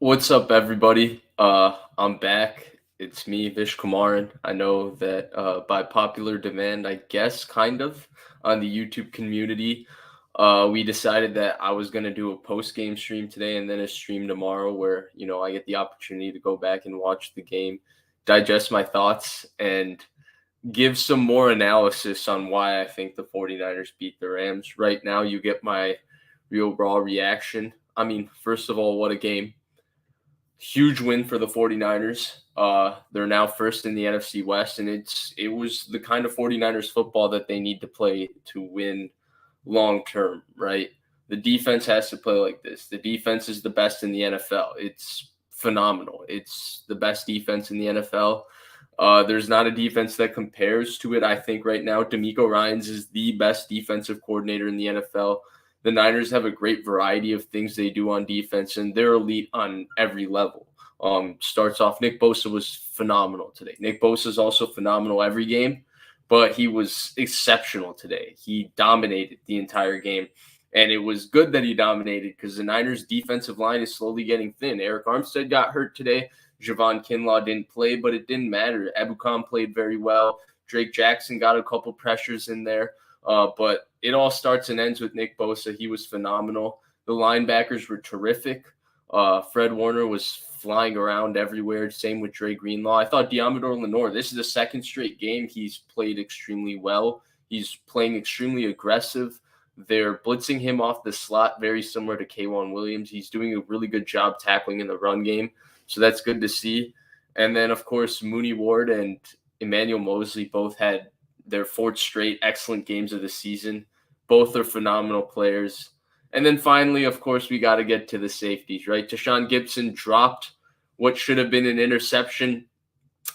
What's up, everybody? I'm back. It's me, Vish Kumaran. I know that by popular demand, I guess, kind of, on the YouTube community, we decided that I was going to do a post-game stream today and then a stream tomorrow where, I get the opportunity to go back and watch the game, digest my thoughts, and give some more analysis on why I think the 49ers beat the Rams. Right now, you get my real raw reaction. I mean, first of all, what a game. Huge win for the 49ers. They're now first in the NFC West, and it was the kind of 49ers football that they need to play to win long term, right? The defense has to play like this. The defense is the best in the NFL. It's phenomenal. It's the best defense in the NFL. There's not a defense that compares to it. I think right now, D'Amico Ryans is the best defensive coordinator in the NFL. The Niners have a great variety of things they do on defense, and they're elite on every level. Starts off, Nick Bosa was phenomenal today. Nick Bosa is also phenomenal every game, but he was exceptional today. He dominated the entire game, and it was good that he dominated because the Niners' defensive line is slowly getting thin. Eric Armstead got hurt today. Javon Kinlaw didn't play, but it didn't matter. Ebukam played very well. Drake Jackson got a couple pressures in there. But it all starts and ends with Nick Bosa. He was phenomenal. The linebackers were terrific. Fred Warner was flying around everywhere. Same with Dre Greenlaw. I thought Diamador Lenore, this is the second straight game he's played extremely well. He's playing extremely aggressive. They're blitzing him off the slot, very similar to K'Wan Williams. He's doing a really good job tackling in the run game. So that's good to see. And then, of course, Mooney Ward and Emmanuel Mosley both had their fourth straight excellent games of the season. Both are phenomenal players. And then finally, of course, we got to get to the safeties, right? Tashaun Gibson dropped what should have been an interception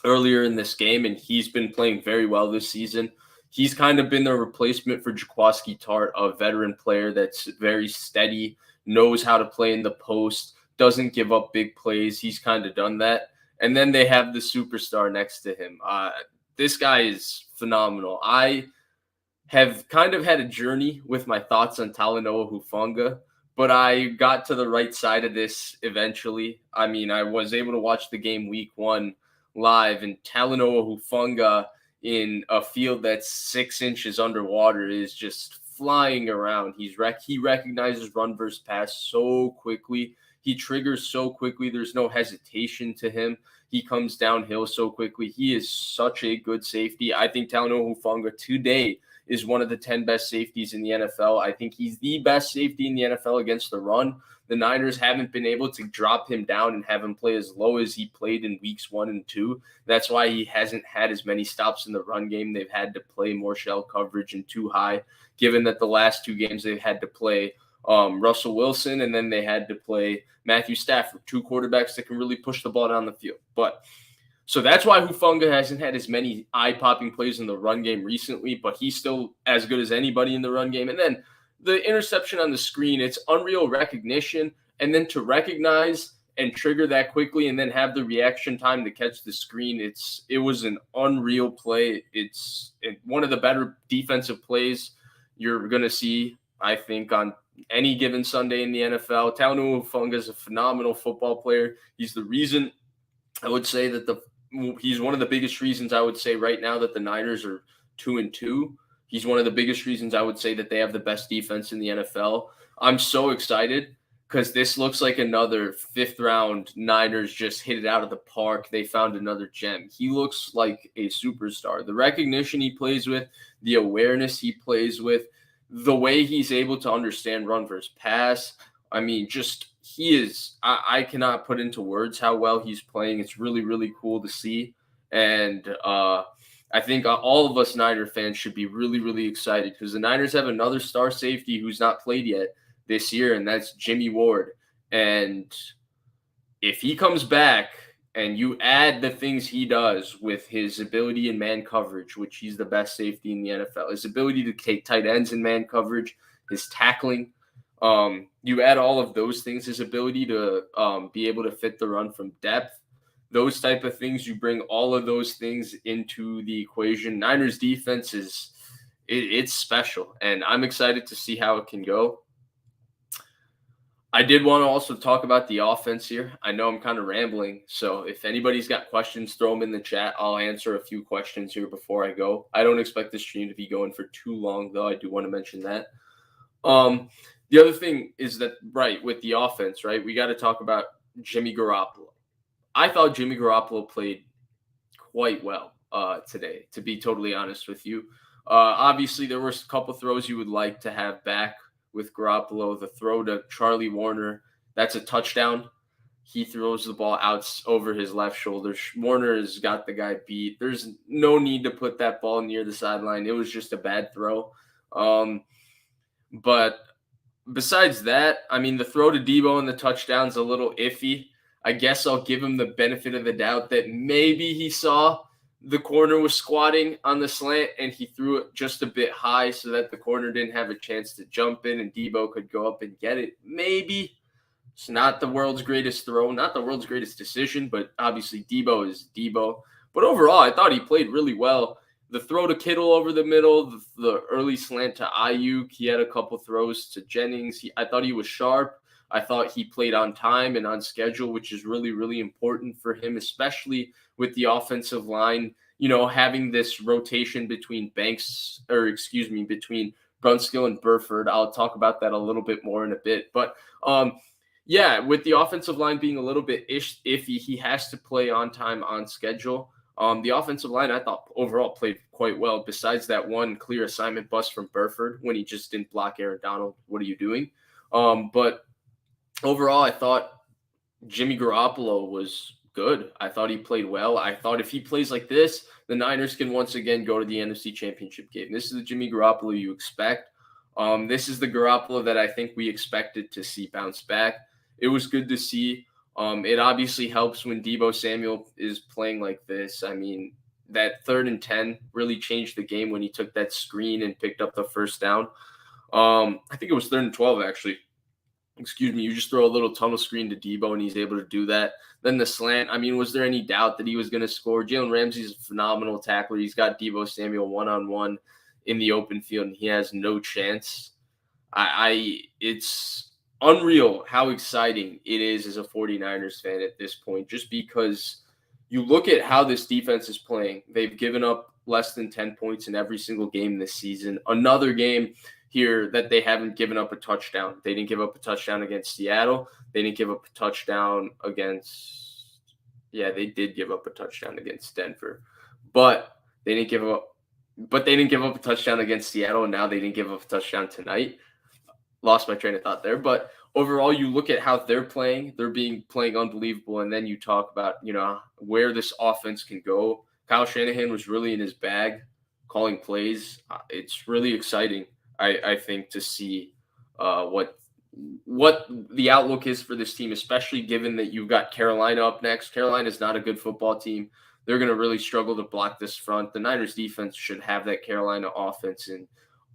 earlier in this game, and he's been playing very well this season. He's kind of been the replacement for Jaquiski Tart, a veteran player that's very steady, knows how to play in the post, doesn't give up big plays. He's kind of done that. And then they have the superstar next to him. This guy is phenomenal. I have kind of had a journey with my thoughts on Talanoa Hufanga, but I got to the right side of this eventually. I mean, I was able to watch the game week one live, and Talanoa Hufanga in a field that's 6 inches underwater is just flying around. He recognizes run versus pass so quickly. He triggers so quickly. There's no hesitation to him. He comes downhill so quickly. He is such a good safety. I think Talanoa Hufanga today is one of the 10 best safeties in the NFL. I think he's the best safety in the NFL against the run. The Niners haven't been able to drop him down and have him play as low as he played in weeks 1 and 2. That's why he hasn't had as many stops in the run game. They've had to play more shell coverage and too high, given that the last 2 games they've had to play Russell Wilson, and then they had to play Matthew Stafford, 2 quarterbacks that can really push the ball down the field. But so that's why Hufanga hasn't had as many eye-popping plays in the run game recently, but he's still as good as anybody in the run game. And then the interception on the screen, it's unreal recognition, and then to recognize and trigger that quickly and then have the reaction time to catch the screen, it was an unreal play. It's one of the better defensive plays you're going to see, I think, on any given Sunday in the NFL. Talanoa Hufanga is a phenomenal football player. He's the reason I would say that he's one of the biggest reasons I would say right now that the Niners are 2-2. He's one of the biggest reasons I would say that they have the best defense in the NFL. I'm so excited because this looks like another 5th round Niners just hit it out of the park. They found another gem. He looks like a superstar. The recognition he plays with, the awareness he plays with, the way he's able to understand run versus pass. I mean, I cannot put into words how well he's playing. It's really, really cool to see. And I think all of us Niner fans should be really, really excited because the Niners have another star safety who's not played yet this year, and that's Jimmy Ward. And if he comes back and you add the things he does with his ability in man coverage, which he's the best safety in the NFL, his ability to take tight ends in man coverage, his tackling, you add all of those things, his ability to be able to fit the run from depth, those type of things, you bring all of those things into the equation. Niners defense it's special, and I'm excited to see how it can go. I did want to also talk about the offense here. I know I'm kind of rambling, so if anybody's got questions, throw them in the chat. I'll answer a few questions here before I go. I don't expect this stream to be going for too long, though. I do want to mention that. Um, the other thing is that, right, with the offense, right, we got to talk about Jimmy Garoppolo. I thought Jimmy Garoppolo played quite well today, to be totally honest with you. Obviously, there were a couple throws you would like to have back with Garoppolo. The throw to Charlie Warner, that's a touchdown. He throws the ball out over his left shoulder. Warner has got the guy beat. There's no need to put that ball near the sideline. It was just a bad throw. But besides that, I mean, the throw to Debo and the touchdown's a little iffy. I guess I'll give him the benefit of the doubt that maybe he saw the corner was squatting on the slant and he threw it just a bit high so that the corner didn't have a chance to jump in and Debo could go up and get it. Maybe. It's not the world's greatest throw, not the world's greatest decision, but obviously Debo is Debo. But overall, I thought he played really well. The throw to Kittle over the middle, the early slant to Ayuk, he had a couple throws to Jennings. I thought he was sharp. I thought he played on time and on schedule, which is really, really important for him, especially with the offensive line, having this rotation between between Brunskill and Burford. I'll talk about that a little bit more in a bit. But yeah, with the offensive line being a little bit iffy, he has to play on time, on schedule. The offensive line, I thought, overall played quite well, besides that one clear assignment bust from Burford when he just didn't block Aaron Donald. What are you doing? But overall, I thought Jimmy Garoppolo was good. I thought he played well. I thought if he plays like this, the Niners can once again go to the NFC Championship game. This is the Jimmy Garoppolo you expect. This is the Garoppolo that I think we expected to see bounce back. It was good to see. It obviously helps when Debo Samuel is playing like this. I mean, that 3rd and 10 really changed the game when he took that screen and picked up the first down. I think it was 3rd and 12, actually. Excuse me. You just throw a little tunnel screen to Debo, and he's able to do that. Then the slant. I mean, was there any doubt that he was going to score? Jalen Ramsey's a phenomenal tackler. He's got Debo Samuel one-on-one in the open field, and he has no chance. It's unreal how exciting it is as a 49ers fan at this point, just because you look at how this defense is playing. They've given up less than 10 points in every single game this season. Another game here that they haven't given up a touchdown. They didn't give up a touchdown against Seattle. They didn't give up a touchdown against – yeah, they did give up a touchdown against Denver. But they didn't give up a touchdown against Seattle, and now they didn't give up a touchdown tonight. Lost my train of thought there. But overall, you look at how they're playing. They're playing unbelievable, and then you talk about, where this offense can go. Kyle Shanahan was really in his bag calling plays. It's really exciting, I think, to see what the outlook is for this team, especially given that you've got Carolina up next. Carolina is not a good football team. They're going to really struggle to block this front. The Niners defense should have that Carolina offense in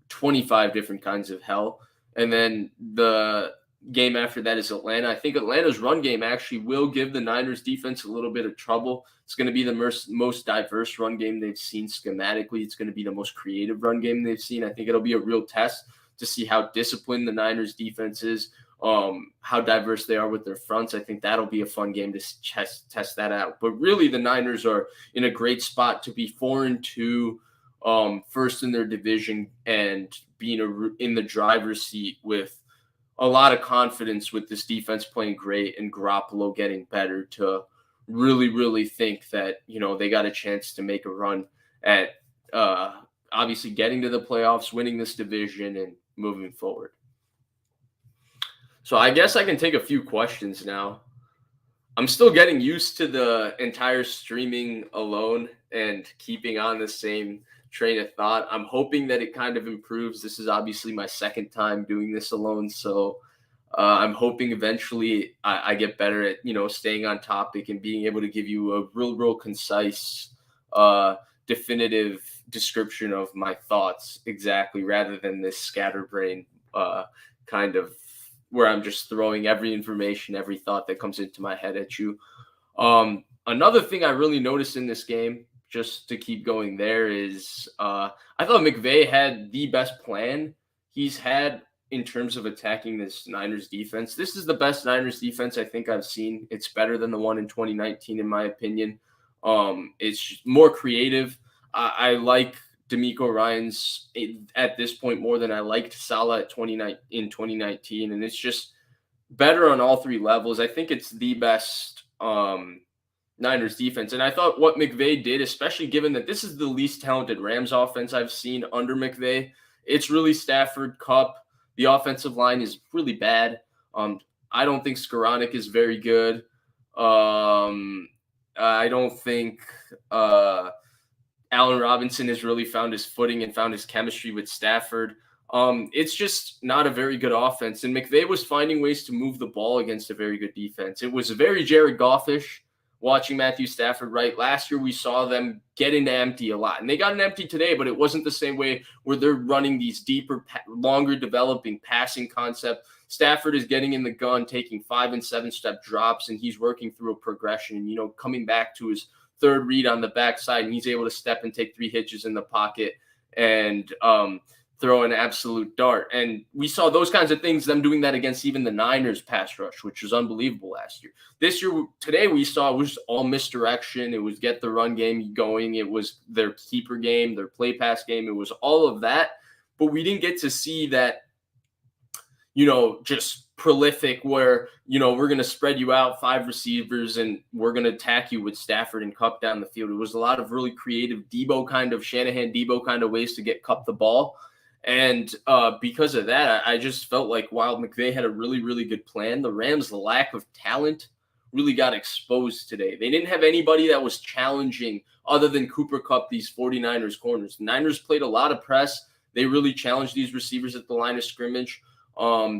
25 different kinds of hell. And then the game after that is Atlanta. I think Atlanta's run game actually will give the Niners defense a little bit of trouble. It's going to be the most diverse run game they've seen schematically. It's going to be the most creative run game they've seen. I think it'll be a real test to see how disciplined the Niners defense is, how diverse they are with their fronts. I think that'll be a fun game to test that out. But really, the Niners are in a great spot to be 4-2, first in their division, and being in the driver's seat with a lot of confidence with this defense playing great and Garoppolo getting better to really, really think that, they got a chance to make a run at obviously getting to the playoffs, winning this division, and moving forward. So I guess I can take a few questions now. I'm still getting used to the entire streaming alone and keeping on the same train of thought. I'm hoping that it kind of improves. This is obviously my second time doing this alone, so I'm hoping eventually I get better at staying on topic and being able to give you a real concise, definitive description of my thoughts exactly, rather than this scatterbrain kind of where I'm just throwing every information, every thought that comes into my head at you. Another thing I really noticed in this game, just to keep going there, is I thought McVay had the best plan he's had in terms of attacking this Niners defense. This is the best Niners defense I think I've seen. It's better than the one in 2019, in my opinion. It's more creative. I like D'Amico Ryan's at this point more than I liked Salah at 29 in 2019, and it's just better on all three levels. I think it's the best Niners defense. And I thought what McVay did, especially given that this is the least talented Rams offense I've seen under McVay, it's really Stafford, Kupp. The offensive line is really bad. I don't think Skoranek is very good. I don't think Allen Robinson has really found his footing and found his chemistry with Stafford. It's just not a very good offense. And McVay was finding ways to move the ball against a very good defense. It was very Jared Goff-ish watching Matthew Stafford, right? Last year, we saw them get into empty a lot. And they got an empty today, but it wasn't the same way where they're running these deeper, longer developing passing concept. Stafford is getting in the gun, taking 5 and 7 step drops, and he's working through a progression, coming back to his third read on the backside, and he's able to step and take 3 hitches in the pocket and throw an absolute dart. And we saw those kinds of things, them doing that against even the Niners pass rush, which was unbelievable last year. This year, today we saw it was all misdirection. It was get the run game going. It was their keeper game, their play pass game. It was all of that. But we didn't get to see that, just prolific where, we're going to spread you out 5 receivers and we're going to attack you with Stafford and Kupp down the field. It was a lot of really creative Shanahan Debo kind of ways to get Kupp the ball. And because of that, I just felt like while McVay had a really, really good plan, the Rams' lack of talent really got exposed today. They didn't have anybody that was challenging other than Cooper Kupp, these 49ers corners. The Niners played a lot of press. They really challenged these receivers at the line of scrimmage.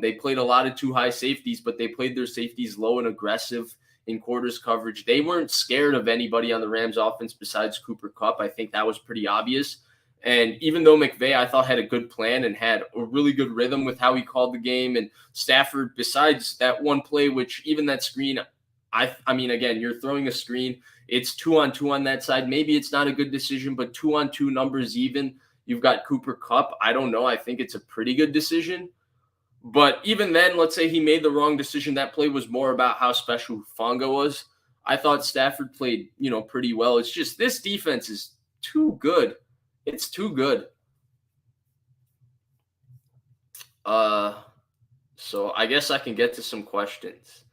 They played a lot of too high safeties, but they played their safeties low and aggressive in quarters coverage. They weren't scared of anybody on the Rams offense besides Cooper Kupp. I think that was pretty obvious. And even though McVay, I thought, had a good plan and had a really good rhythm with how he called the game, and Stafford, besides that one play, which even that screen, I mean, again, you're throwing a screen. It's 2-on-2 on that side. Maybe it's not a good decision, but 2-on-2 numbers even. You've got Cooper Kupp. I don't know. I think it's a pretty good decision. But even then, let's say he made the wrong decision. That play was more about how special Hufanga was. I thought Stafford played, pretty well. It's just this defense is too good. It's too good. So I guess I can get to some questions.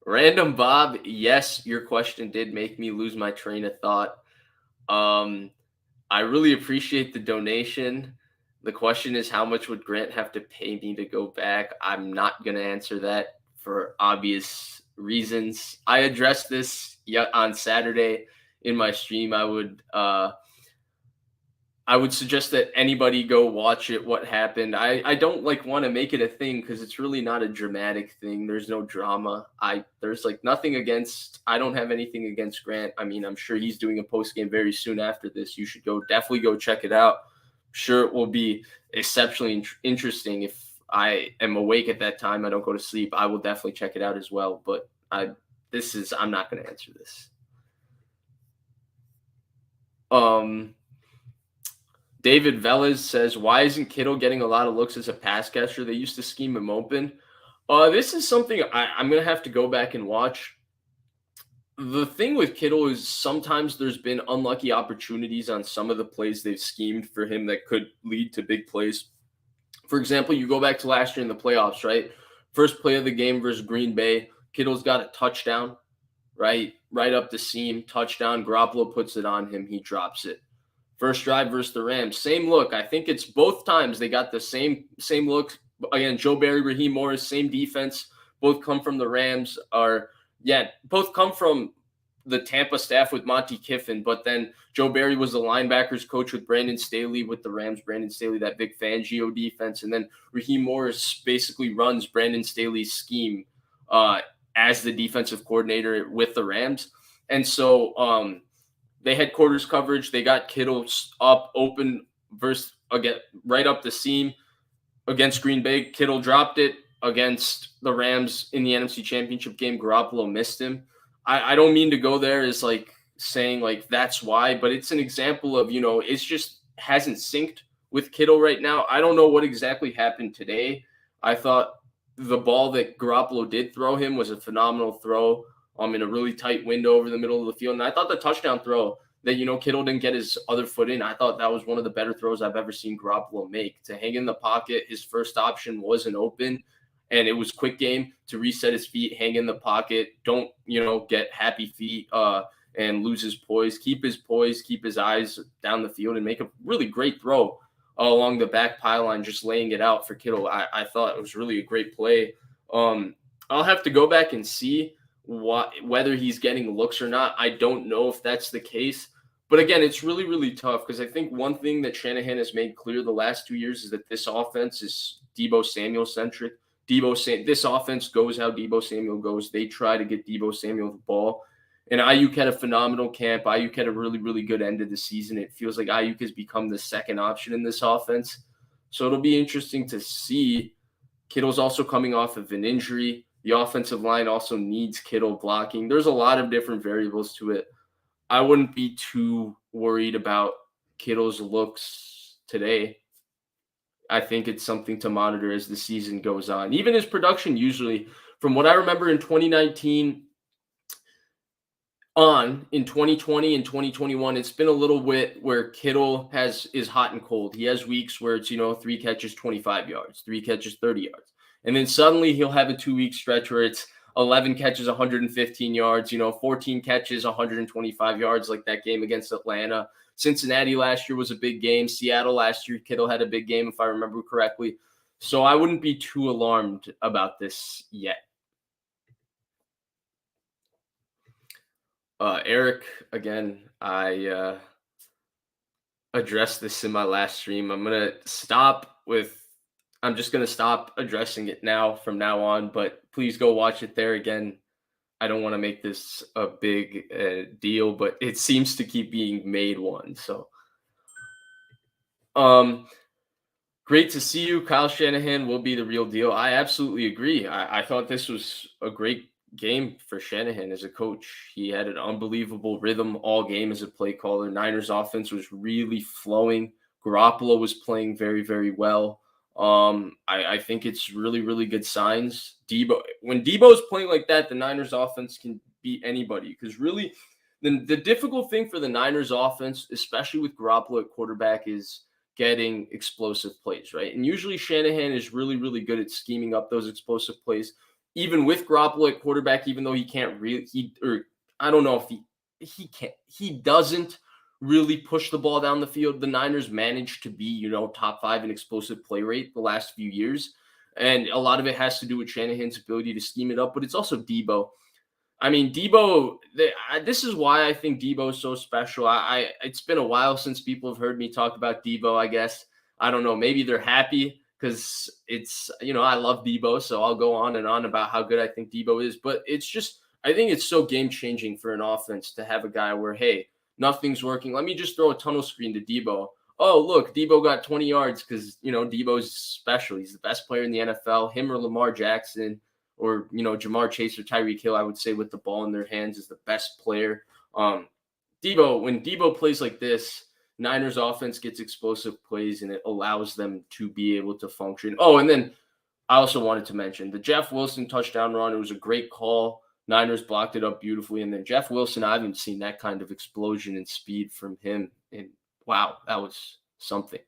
Random Bob, yes, your question did make me lose my train of thought. I really appreciate the donation. The question is, how much would Grant have to pay me to go back? I'm not going to answer that for obvious reasons. I addressed this on Saturday in my stream. I would suggest that anybody go watch it, what happened. I don't want to make it a thing because it's really not a dramatic thing. There's no drama. There's nothing against, I don't have anything against Grant. I mean, I'm sure he's doing a post game very soon after this. You should definitely go check it out. Sure, it will be exceptionally interesting. If I am awake at that time, I don't go to sleep, I will definitely check it out as well. But I'm not going to answer this. David Velez says, why isn't Kittle getting a lot of looks as a pass catcher? They used to scheme him open. This is something I'm going to have to go back and watch. The thing with Kittle is sometimes there's been unlucky opportunities on some of the plays they've schemed for him that could lead to big plays. For example, you go back to last year in the playoffs, right? First play of the game versus Green Bay. Kittle's got a touchdown, right up the seam, touchdown. Garoppolo puts it on him. He drops it. First drive versus the Rams, same look. I think it's both times they got the same look. Again, Joe Barry, Raheem Morris, same defense. Both come from the Rams. Both come from the Tampa staff with Monty Kiffin. But then Joe Barry was the linebackers coach with Brandon Staley with the Rams. Brandon Staley, that Vic Fangio defense. And then Raheem Morris basically runs Brandon Staley's scheme as the defensive coordinator with the Rams. And so they had quarters coverage. They got Kittle up open versus again right up the seam against Green Bay. Kittle dropped it against the Rams in the NFC Championship game. Garoppolo missed him. I don't mean to go there as saying that's why, but it's an example of, it's just hasn't synced with Kittle right now. I don't know what exactly happened today. I thought the ball that Garoppolo did throw him was a phenomenal throw in a really tight window over the middle of the field. And I thought the touchdown throw that, Kittle didn't get his other foot in, I thought that was one of the better throws I've ever seen Garoppolo make. To hang in the pocket, his first option wasn't open, and it was quick game to reset his feet, hang in the pocket, don't, get happy feet and lose his poise, keep his poise, keep his eyes down the field, and make a really great throw along the back pylon, just laying it out for Kittle. I thought it was really a great play. I'll have to go back and see whether he's getting looks or not. I don't know if that's the case. But again, it's really, really tough because I think one thing that Shanahan has made clear the last 2 years is that this offense is Deebo Samuel centric. This offense goes how Deebo Samuel goes. They try to get Deebo Samuel the ball. And Ayuk had a phenomenal camp. Ayuk had a really, really good end of the season. It feels like Ayuk has become the second option in this offense. So it'll be interesting to see. Kittle's also coming off of an injury. The offensive line also needs Kittle blocking. There's a lot of different variables to it. I wouldn't be too worried about Kittle's looks today. I think it's something to monitor as the season goes on. Even his production, usually, from what I remember in 2019 in 2020 and 2021, it's been a little bit where Kittle is hot and cold. He has weeks where it's 3 catches, 25 yards, 3 catches, 30 yards. And then suddenly he'll have a 2-week stretch where it's 11 catches, 115 yards, 14 catches, 125 yards, like that game against Atlanta. Cincinnati last year was a big game. Seattle last year, Kittle had a big game, if I remember correctly. So I wouldn't be too alarmed about this yet. Eric, again, I addressed this in my last stream. I'm just going to stop addressing it now from now on, but please go watch it there again. I don't want to make this a big deal, but it seems to keep being made one. So, great to see you. Kyle Shanahan will be the real deal. I absolutely agree. I thought this was a great game for Shanahan as a coach. He had an unbelievable rhythm all game as a play caller. Niners offense was really flowing. Garoppolo was playing very, very well. I think it's really, really good signs. When Deebo's playing like that, the Niners offense can beat anybody. Because really, the difficult thing for the Niners offense, especially with Garoppolo at quarterback, is getting explosive plays, right? And usually Shanahan is really, really good at scheming up those explosive plays. Even with Garoppolo at quarterback, even though he can't really, I don't know if he doesn't really push the ball down the field. The Niners managed to be, top 5 in explosive play rate the last few years. And a lot of it has to do with Shanahan's ability to scheme it up, but it's also Deebo. I mean, Deebo, this is why I think Deebo is so special. It's been a while since people have heard me talk about Deebo, I guess. I don't know. Maybe they're happy because it's, I love Deebo, so I'll go on and on about how good I think Deebo is. But it's just, I think it's so game-changing for an offense to have a guy where, hey, nothing's working. Let me just throw a tunnel screen to Deebo. Oh, look, Deebo got 20 yards because, Deebo's special. He's the best player in the NFL. Him or Lamar Jackson or, Jamar Chase or Tyreek Hill, I would say, with the ball in their hands is the best player. When Deebo plays like this, Niners offense gets explosive plays and it allows them to be able to function. Oh, and then I also wanted to mention the Jeff Wilson touchdown run. It was a great call. Niners blocked it up beautifully. And then Jeff Wilson, I haven't seen that kind of explosion in speed from him. And wow, that was something.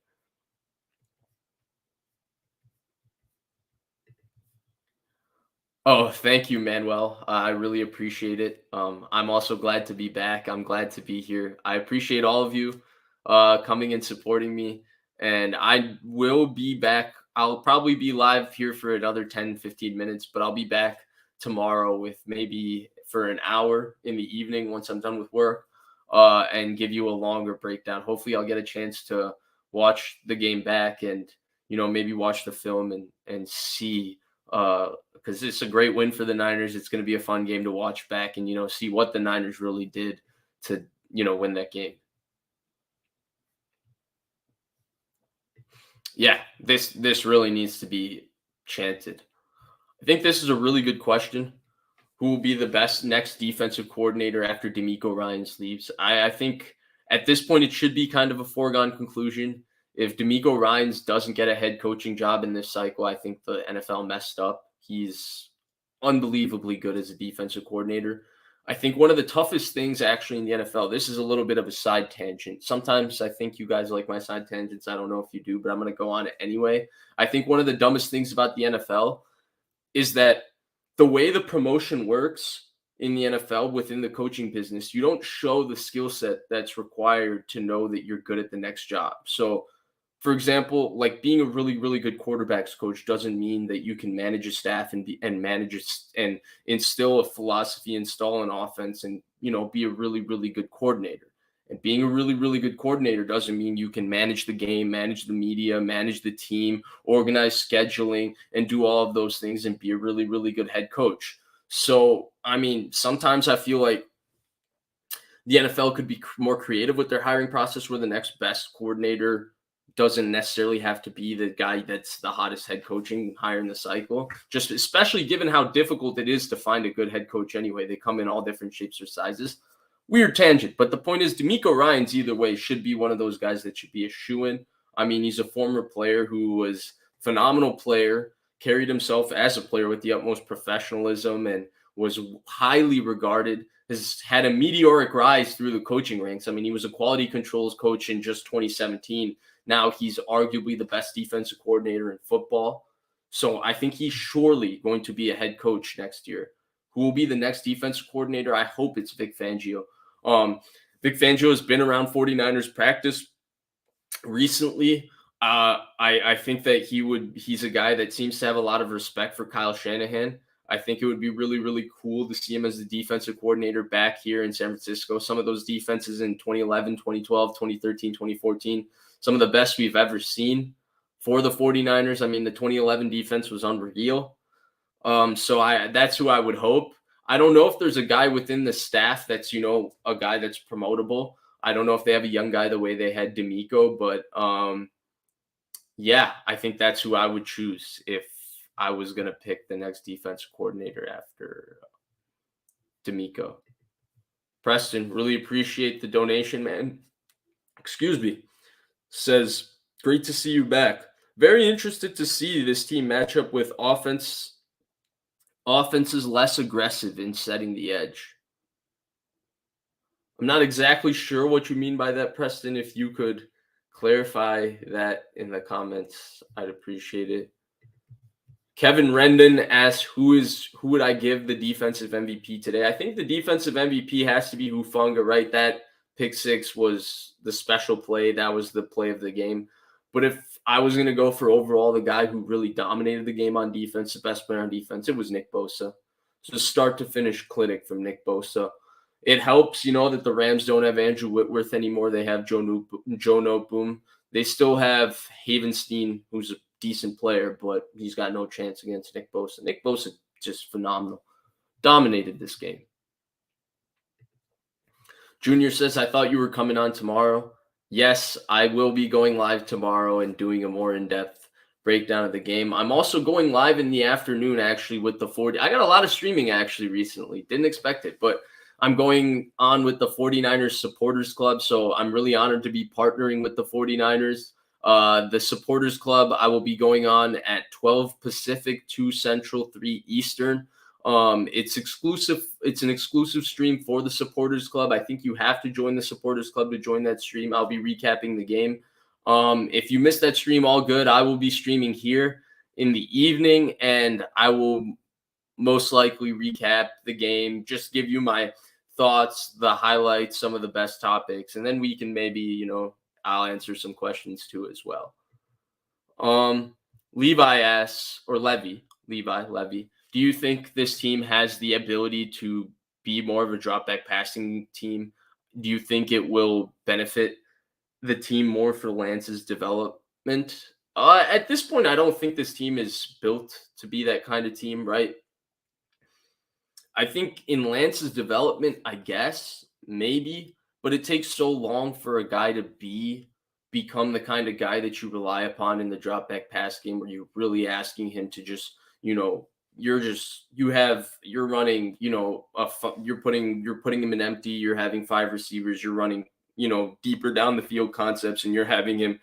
Oh, thank you, Manuel. I really appreciate it. I'm also glad to be back. I'm glad to be here. I appreciate all of you coming and supporting me. And I will be back. I'll probably be live here for another 10, 15 minutes, but I'll be back tomorrow with maybe for an hour in the evening once I'm done with work and give you a longer breakdown. Hopefully I'll get a chance to watch the game back and, maybe watch the film and see because it's a great win for the Niners. It's going to be a fun game to watch back and, see what the Niners really did to, win that game. Yeah, this really needs to be chanted. I think this is a really good question. Who will be the best next defensive coordinator after DeMeco Ryans leaves? I think at this point it should be kind of a foregone conclusion. If D'Amico Ryans doesn't get a head coaching job in this cycle, I think the NFL messed up. He's unbelievably good as a defensive coordinator. I think one of the toughest things actually in the NFL, this is a little bit of a side tangent. Sometimes I think you guys like my side tangents. I don't know if you do, but I'm going to go on it anyway. I think one of the dumbest things about the NFL is that the way the promotion works in the NFL within the coaching business, you don't show the skill set that's required to know that you're good at the next job. So, for example, like being a really, really good quarterbacks coach doesn't mean that you can manage a staff and manage and instill a philosophy, install an offense, and be a really, really good coordinator. And being a really, really good coordinator doesn't mean you can manage the game, manage the media, manage the team, organize scheduling, and do all of those things and be a really, really good head coach. So, I mean, sometimes I feel like the NFL could be more creative with their hiring process where the next best coordinator doesn't necessarily have to be the guy that's the hottest head coaching hire in the cycle. Just especially given how difficult it is to find a good head coach anyway. They come in all different shapes or sizes. Weird tangent, but the point is D'Amico Ryans either way should be one of those guys that should be a shoo-in. I mean, he's a former player who was a phenomenal player, carried himself as a player with the utmost professionalism and was highly regarded, has had a meteoric rise through the coaching ranks. I mean, he was a quality controls coach in just 2017. Now he's arguably the best defensive coordinator in football. So I think he's surely going to be a head coach next year. Who will be the next defensive coordinator? I hope it's Vic Fangio. Vic Fangio has been around 49ers practice recently. I think that he's a guy that seems to have a lot of respect for Kyle Shanahan. I think it would be really, really cool to see him as the defensive coordinator back here in San Francisco. Some of those defenses in 2011, 2012, 2013, 2014, some of the best we've ever seen for the 49ers. I mean, the 2011 defense was unreal. So that's who I would hope. I don't know if there's a guy within the staff that's, a guy that's promotable. I don't know if they have a young guy the way they had D'Amico, but yeah, I think that's who I would choose if I was going to pick the next defensive coordinator after D'Amico. Preston, really appreciate the donation, man. Excuse me. Says, great to see you back. Very interested to see this team match up with offenses less aggressive in setting the edge. I'm not exactly sure what you mean by that, Preston. If you could clarify that in the comments, I'd appreciate it. Kevin Rendon asks, who would I give the defensive MVP today? I think the defensive MVP has to be Hufanga, right? That pick six was the special play. That was the play of the game. But if I was going to go for overall the guy who really dominated the game on defense, the best player on defense, it was Nick Bosa. So start to finish clinic from Nick Bosa. It helps, that the Rams don't have Andrew Whitworth anymore. They have Joe Noteboom. They still have Havenstein, who's a decent player, but he's got no chance against Nick Bosa. Nick Bosa just phenomenal. Dominated this game. Junior says, I thought you were coming on tomorrow. Yes, I will be going live tomorrow and doing a more in-depth breakdown of the game. I'm also going live in the afternoon, actually, with the 40. I got a lot of streaming, actually, recently. Didn't expect it, but I'm going on with the 49ers Supporters Club, so I'm really honored to be partnering with the 49ers. The Supporters Club, I will be going on at 12 Pacific, 2 Central, 3 Eastern. It's exclusive. It's an exclusive stream for the Supporters Club. I think you have to join the Supporters Club to join that stream. I'll be recapping the game. If you missed that stream, all good. I will be streaming here in the evening, and I will most likely recap the game, just give you my thoughts, the highlights, some of the best topics, and then we can maybe, I'll answer some questions too as well. Levi asks, or Levy, do you think this team has the ability to be more of a drop back passing team? Do you think it will benefit the team more for Lance's development? At this point, I don't think this team is built to be that kind of team, right? I think in Lance's development, I guess, maybe, but it takes so long for a guy to become the kind of guy that you rely upon in the drop back pass game where you're really asking him to just, you're running, you're putting him in empty, you're having 5 receivers, you're running, deeper down the field concepts, and you're having him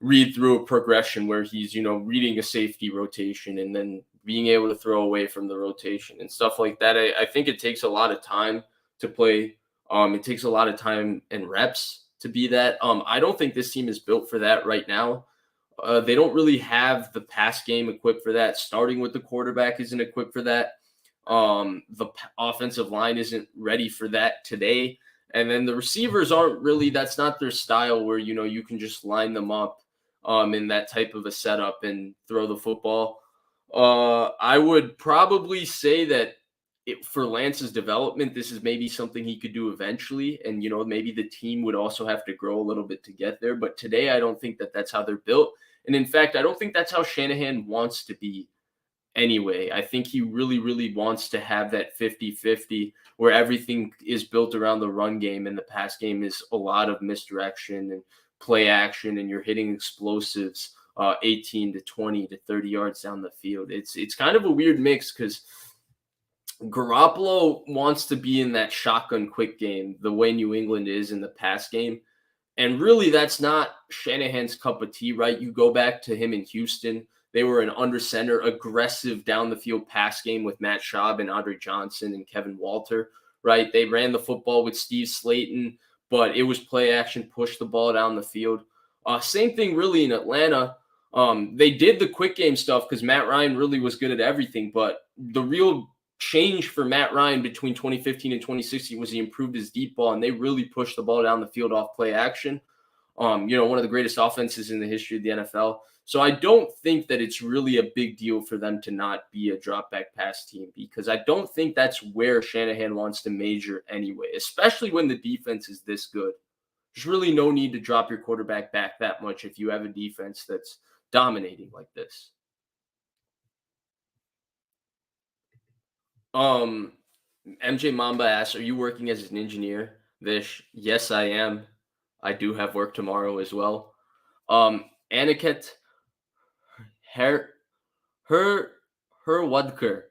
read through a progression where he's, reading a safety rotation and then being able to throw away from the rotation and stuff like that. I think it takes a lot of time to play. It takes a lot of time and reps to be that. I don't think this team is built for that right now. They don't really have the pass game equipped for that. Starting with the quarterback isn't equipped for that. Offensive line isn't ready for that today. And then the receivers aren't really, that's not their style where, you can just line them up in that type of a setup and throw the football. I would probably say that for Lance's development, this is maybe something he could do eventually. And, maybe the team would also have to grow a little bit to get there. But today, I don't think that that's how they're built. And in fact, I don't think that's how Shanahan wants to be anyway. I think he really, really wants to have that 50-50 where everything is built around the run game and the pass game is a lot of misdirection and play action, and you're hitting explosives 18 to 20 to 30 yards down the field. It's kind of a weird mix because Garoppolo wants to be in that shotgun quick game the way New England is in the pass game. And really, that's not Shanahan's cup of tea, right? You go back to him in Houston. They were an under center, aggressive down the field pass game with Matt Schaub and Andre Johnson and Kevin Walter, right? They ran the football with Steve Slayton, but it was play action, push the ball down the field. Same thing really in Atlanta. They did the quick game stuff because Matt Ryan really was good at everything, but the real change for Matt Ryan between 2015 and 2016 was he improved his deep ball, and they really pushed the ball down the field off play action. One of the greatest offenses in the history of the NFL. So I don't think that it's really a big deal for them to not be a drop back pass team, because I don't think that's where Shanahan wants to major anyway, especially when the defense is this good. There's really no need to drop your quarterback back that much if you have a defense that's dominating like this. MJ Mamba asks, "Are you working as an engineer?" Vish, yes, I am. I do have work tomorrow as well. Aniket Her Her Herwadker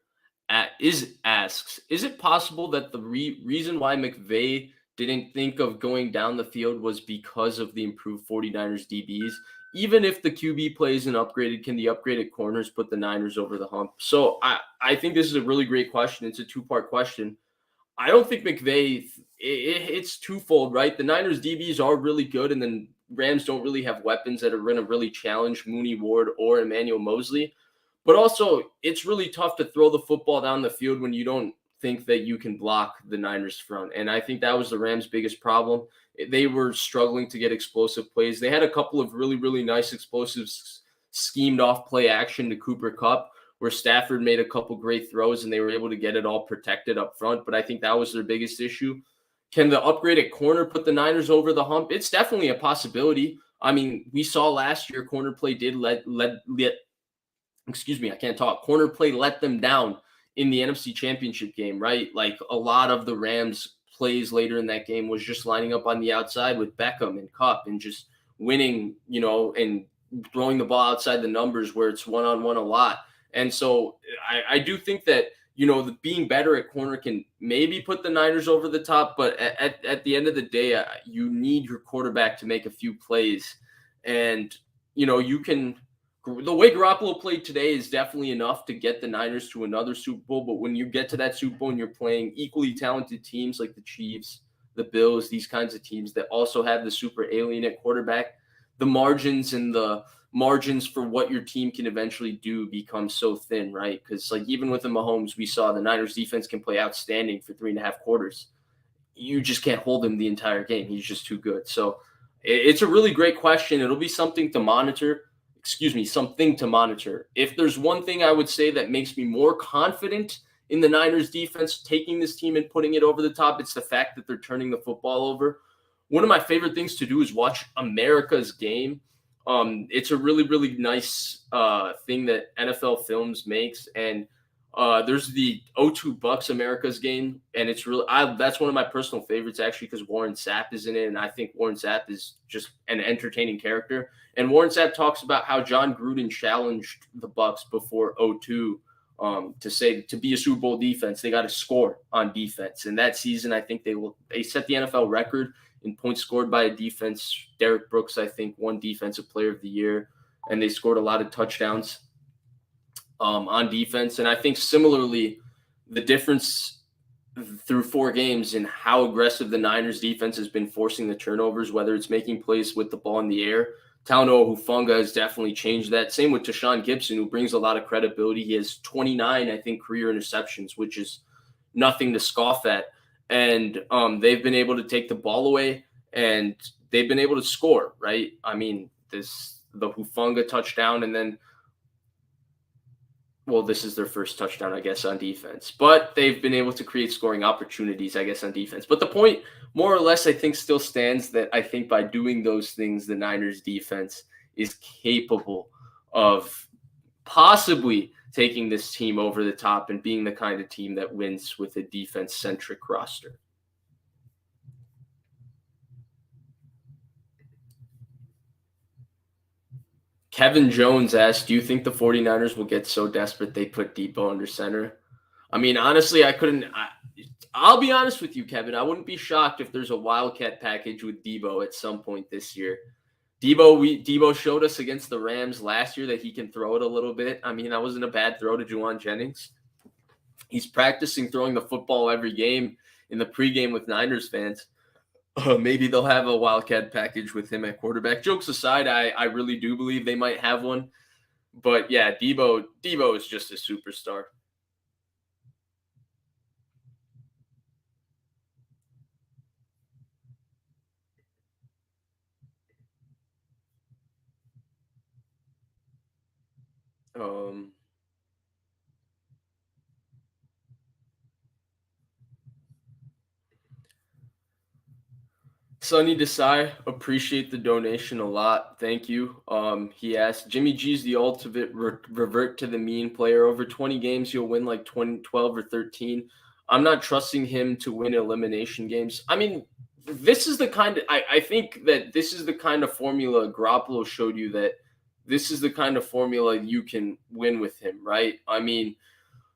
asks, "Is it possible that the reason why McVay didn't think of going down the field was because of the improved 49ers DBs? Even if the QB play isn't upgraded, can the upgraded corners put the Niners over the hump?" So I think this is a really great question. It's a two-part question. I don't think McVay, it's twofold, right? The Niners DBs are really good, and then Rams don't really have weapons that are going to really challenge Mooney Ward or Emmanuel Mosley. But also, it's really tough to throw the football down the field when you don't think that you can block the Niners front. And I think that was the Rams' biggest problem. They were struggling to get explosive plays. They had a couple of really, really nice explosives schemed off play action to Cooper Kupp, where Stafford made a couple great throws and they were able to get it all protected up front. But I think that was their biggest issue. Can the upgrade at corner put the Niners over the hump? It's definitely a possibility. I mean, we saw last year corner play did I can't talk. Corner play let them down in the NFC Championship game, right? Like a lot of the Rams plays later in that game was just lining up on the outside with Beckham and Kupp and just winning, and throwing the ball outside the numbers where it's one-on-one a lot. And so I do think that, being better at corner can maybe put the Niners over the top, but at the end of the day, you need your quarterback to make a few plays. And, the way Garoppolo played today is definitely enough to get the Niners to another Super Bowl. But when you get to that Super Bowl and you're playing equally talented teams like the Chiefs, the Bills, these kinds of teams that also have the super alien at quarterback, the margins for what your team can eventually do become so thin, right? Because even with the Mahomes, we saw the Niners defense can play outstanding for 3.5 quarters. You just can't hold him the entire game. He's just too good. So it's a really great question. It'll be something to monitor. If there's one thing I would say that makes me more confident in the Niners defense taking this team and putting it over the top, it's the fact that they're turning the football over. One of my favorite things to do is watch America's Game. It's a really, really nice thing that NFL Films makes. And there's the O2 Bucks America's Game. And it's really, that's one of my personal favorites, actually, because Warren Sapp is in it. And I think Warren Sapp is just an entertaining character. And Warren Sapp talks about how John Gruden challenged the Bucks before O2 to be a Super Bowl defense, they got to score on defense. And that season, I think they set the NFL record in points scored by a defense. Derek Brooks, I think, won Defensive Player of the Year, and they scored a lot of touchdowns on defense. And I think similarly, the difference through 4 games in how aggressive the Niners defense has been forcing the turnovers, whether it's making plays with the ball in the air. Talanoa Hufanga has definitely changed that. Same with Tashawn Gibson, who brings a lot of credibility. He has 29, I think, career interceptions, which is nothing to scoff at. And they've been able to take the ball away, and they've been able to score, right? I mean, the Hufanga touchdown, and then, well, this is their first touchdown, I guess, on defense. But they've been able to create scoring opportunities, I guess, on defense. But the point, more or less, I think still stands that I think by doing those things, the Niners defense is capable of possibly taking this team over the top and being the kind of team that wins with a defense-centric roster. Kevin Jones asked, do you think the 49ers will get so desperate they put Debo under center? I mean, honestly, I'll be honest with you, Kevin. I wouldn't be shocked if there's a Wildcat package with Debo at some point this year. Debo showed us against the Rams last year that he can throw it a little bit. I mean, that wasn't a bad throw to Juwan Jennings. He's practicing throwing the football every game in the pregame with Niners fans. Maybe they'll have a Wildcat package with him at quarterback. Jokes aside, I really do believe they might have one. But yeah, Debo is just a superstar. Sonny Desai, appreciate the donation a lot. Thank you. He asked, Jimmy G's the ultimate revert to the mean player. Over 20 games, he'll win like 12 or 13. I'm not trusting him to win elimination games. I mean, this is the kind of, I think that this is the kind of formula Garoppolo showed you, that this is the kind of formula you can win with him, right? I mean,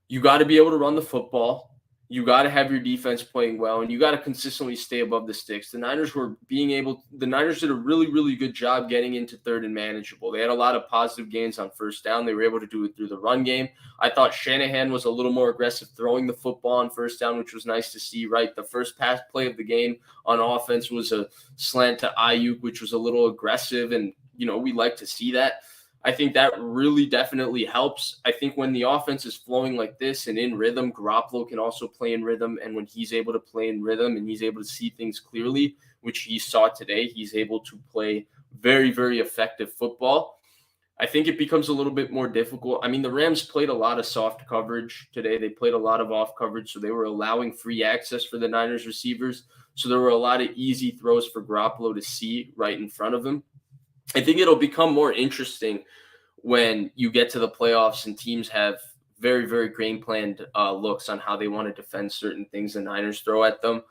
you got to be able to run the football. You got to have your defense playing well, and you got to consistently stay above the sticks. The Niners did a really, really good job getting into third and manageable. They had a lot of positive gains on first down. They were able to do it through the run game. I thought Shanahan was a little more aggressive throwing the football on first down, which was nice to see, right? The first pass play of the game on offense was a slant to Ayuk, which was a little aggressive, and, we like to see that. I think that really definitely helps. I think when the offense is flowing like this and in rhythm, Garoppolo can also play in rhythm. And when he's able to play in rhythm and he's able to see things clearly, which he saw today, he's able to play very, very effective football. I think it becomes a little bit more difficult. I mean, the Rams played a lot of soft coverage today. They played a lot of off coverage, so they were allowing free access for the Niners receivers. So there were a lot of easy throws for Garoppolo to see right in front of him. I think it'll become more interesting when you get to the playoffs and teams have very, very game planned looks on how they want to defend certain things the Niners throw at them.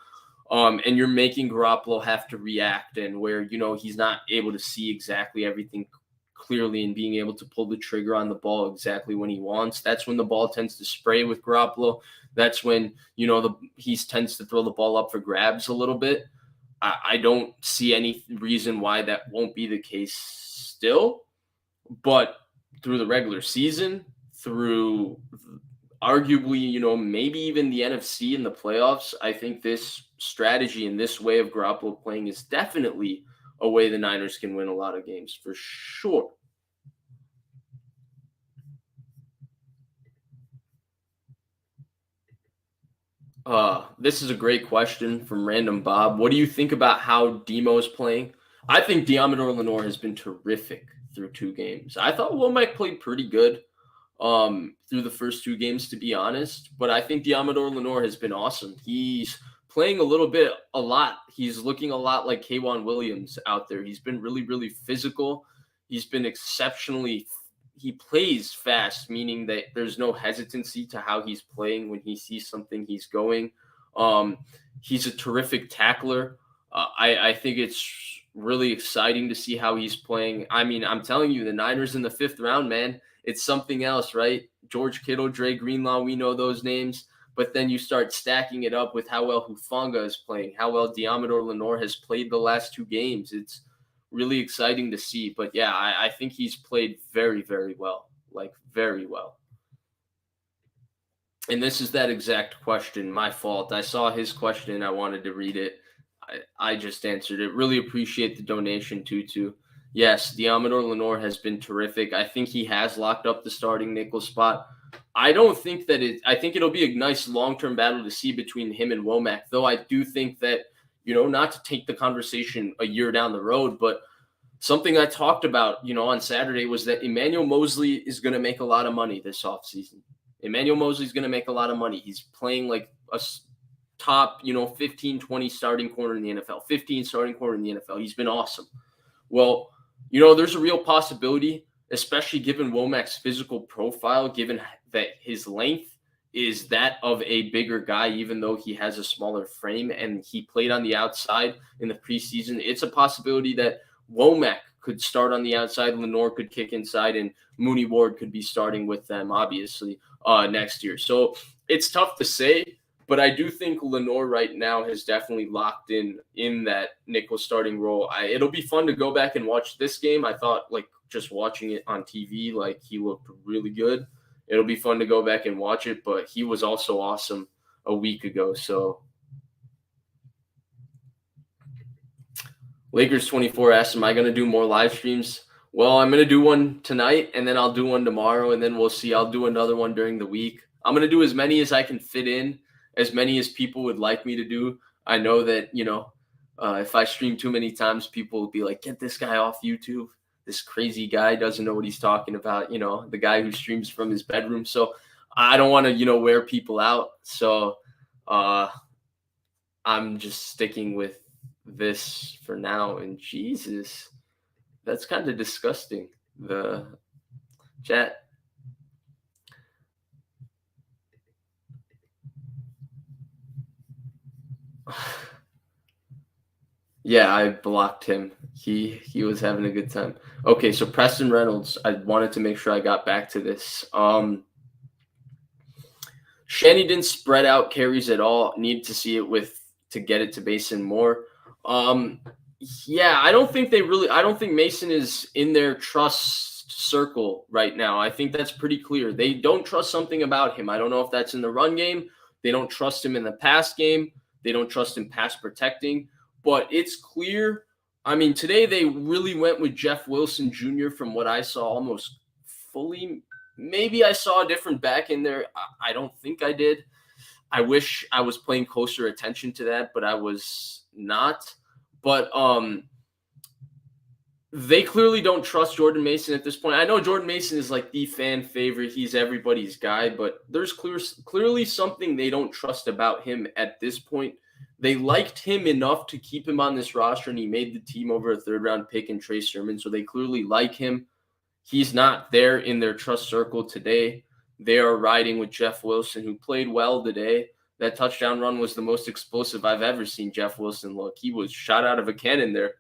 And you're making Garoppolo have to react, and where, he's not able to see exactly everything clearly and being able to pull the trigger on the ball exactly when he wants. That's when the ball tends to spray with Garoppolo. That's when, he tends to throw the ball up for grabs a little bit. I don't see any reason why that won't be the case still. But through the regular season, through arguably, maybe even the NFC in the playoffs, I think this strategy and this way of Garoppolo playing is definitely a way the Niners can win a lot of games for sure. This is a great question from Random Bob. What do you think about how Demo is playing? I think Diamador Lenore has been terrific through 2 games. I thought Womack played pretty good through the first 2 games, to be honest. But I think Diamador Lenore has been awesome. He's playing a lot. He's looking a lot like K'Wan Williams out there. He's been really, really physical. He's been he plays fast, meaning that there's no hesitancy to how he's playing. When he sees something, he's going. He's a terrific tackler. I think it's really exciting to see how he's playing. I mean, I'm telling you, the Niners in the 5th round, man, it's something else, right? George Kittle, Dre Greenlaw, we know those names. but then you start stacking it up with how well Hufanga is playing, how well Diamador Lenore has played the last 2 games. It's really exciting to see. But yeah, I think he's played very, very well, like very well. And this is that exact question. My fault. I saw his question and I wanted to read it. I just answered it. Really appreciate the donation, Tutu. Yes, Diamador Lenore has been terrific. I think he has locked up the starting nickel spot. I don't think that I think it'll be a nice long-term battle to see between him and Womack, though I do think that, not to take the conversation a year down the road, but something I talked about, on Saturday was that Emmanuel Mosley is going to make a lot of money this offseason. Emmanuel Mosley is going to make a lot of money. He's playing like a top, 15, 20 starting corner in the NFL, 15 starting corner in the NFL. He's been awesome. Well, there's a real possibility, especially given Womack's physical profile, given that his length is that of a bigger guy, even though he has a smaller frame and he played on the outside in the preseason. It's a possibility that Womack could start on the outside, Lenore could kick inside, and Mooney Ward could be starting with them, obviously, next year. So it's tough to say, but I do think Lenore right now has definitely locked in that nickel starting role. It'll be fun to go back and watch this game. I thought, just watching it on TV, he looked really good. It'll be fun to go back and watch it, but he was also awesome a week ago. So Lakers 24 asked, am I going to do more live streams? Well, I'm going to do one tonight, and then I'll do one tomorrow, and then we'll see. I'll do another one during the week. I'm going to do as many as I can fit in, as many as people would like me to do. I know that, if I stream too many times, people will be like, get this guy off YouTube. This crazy guy doesn't know what he's talking about, the guy who streams from his bedroom. So I don't want to, wear people out. So I'm just sticking with this for now. And Jesus, that's kind of disgusting. The chat. Yeah, I blocked him. He was having a good time. Okay, so Preston Reynolds, I wanted to make sure I got back to this. Shanny didn't spread out carries at all. Needed to see it to get it to Mason more. Yeah, I don't think Mason is in their trust circle right now. I think that's pretty clear. They don't trust something about him. I don't know if that's in the run game. They don't trust him in the pass game. They don't trust him pass protecting. But it's clear. I mean, today they really went with Jeff Wilson Jr. from what I saw almost fully. Maybe I saw a different back in there. I don't think I did. I wish I was paying closer attention to that, but I was not. But they clearly don't trust Jordan Mason at this point. I know Jordan Mason is like the fan favorite. He's everybody's guy, but there's clearly something they don't trust about him at this point. They liked him enough to keep him on this roster, and he made the team over a third-round pick in Trey Sermon, so they clearly like him. He's not there in their trust circle today. They are riding with Jeff Wilson, who played well today. That touchdown run was the most explosive I've ever seen Jeff Wilson look. He was shot out of a cannon there.